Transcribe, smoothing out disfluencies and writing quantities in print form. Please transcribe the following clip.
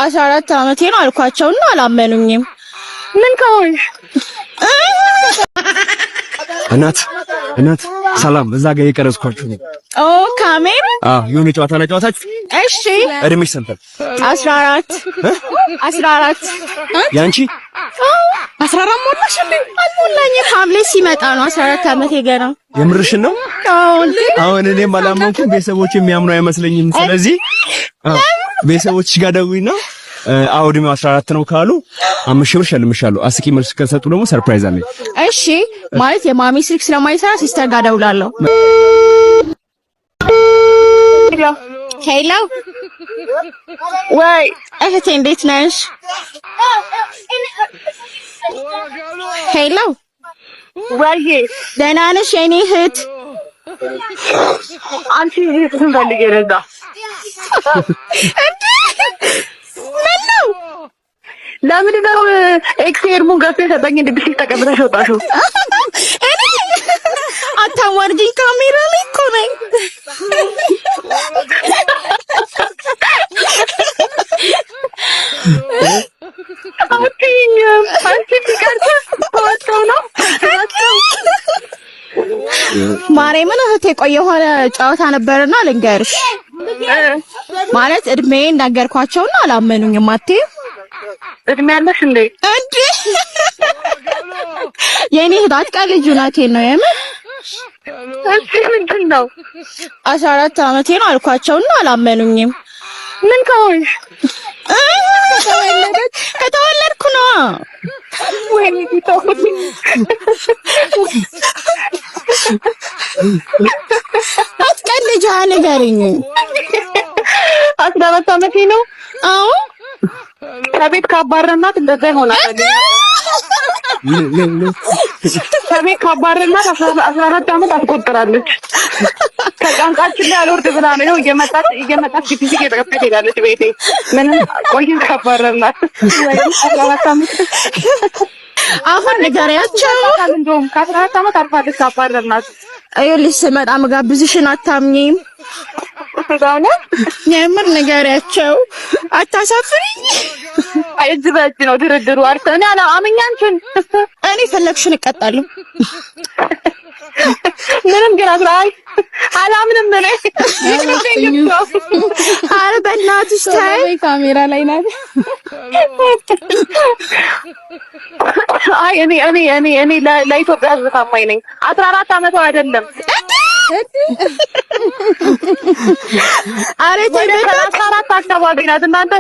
14 ዓመቴ ነው አልኳቸውና አላመኑኝም። ምን ከሆንሽ? እናት ሰላም፣ እዛ ጋር የቀረጽኳችሁ ነው። ኦ ካሜራ? የሆነ ጨዋታ ላይ ጨዋታችሁ። እሺ እድሜሽ ስንት? 14 ያንቺ? 14 ሞላሽ እንዴ? አልሞላኝም። ሐምሌ ሲመጣ ነው 14 ዓመቴ ገና። የምርሽን ነው? አሁን እኔም አላመንኩም፣ ቤተሰቦች የሚያምኑ አይመስለኝም። ስለዚህ ቤተሰቦችሽ ጋር ደውይና እድሜው 14 ነው ካሉ 5,000 ብር ሸልምሻለሁ። አስቂ መልስ ከሰጡ ደግሞ ሰርፕራይዝ አለኝ። እሺ ማለት የማሚ ስልክ ስለማይሰራ ሲስተር ጋር ደውላለሁ። ሄሎ ወይ እህቴ እንዴት ነሽ? ሄሎ ወይ ደህና ነሽ የኔ እህት? አንቺ ትፈልጊ ረዳ ምነው? ለምንድን ነው ኤክስኤርሙን ገፍቶ የሰጠኝ እንድብሽ ተቀብለሽ ወጣሽው? እኔ አታዋርጂኝ፣ ካሜራ ላይ እኮ ነኝ። ማርያምን እህቴ ቆይ የሆነ ጨዋታ ነበርና ልንገርሽ። ማለት እድሜን ነገርኳቸውና አላመኑኝም። አትይም እድሜ ያለሽ እንዴ? የኔ እህት አትቀልጂ፣ እውነቴን ነው የምር። እሺ ምንድን ነው? 14 ዓመቴ ነው አልኳቸውና አላመኑኝም። ምን ከሆንሽ? ከተወለድኩ ነው። ወይኔ ጌታዬ አትቀልጂ፣ ንገሪኝ። 14 ዓመቴ ነው። አዎ ከቤት ካባረናት እንደዛ ይሆናል። ከቤት ካባረናት 14 ዓመት አስቆጥራለች። ከጫንቃችን ላይ አልወርድ ብላ ነው እየመጣች ፊዚክ እየተቀበለች ሄዳለች። ቤቴ ምንም ቆይን ካባረናት 14 ዓመት አሁን ንገሪያቸው። እንደውም ከ14 ዓመት አልፋለች ካባረናት። ይኸውልሽ ስመጣ መጋብዝሽን አታምኚም። ስለሆነ የምር ንገሪያቸው፣ አታሳፍሪኝ። እጅ በእጅ ነው ድርድሩ። እኔ አምኛንችን እኔ ፈለግሽን እቀጣለሁ። ምንም ግን አስራይ አላምንም። ኧረ በእናትሽ ተይ፣ ካሜራ ላይ ናት። አይ እኔ ለኢትዮጵያ ሕዝብ ታማኝ ነኝ። 14 ዓመቷ አይደለም። ኧረ ተይ፣ 14 አካባቢ ናት እናንተ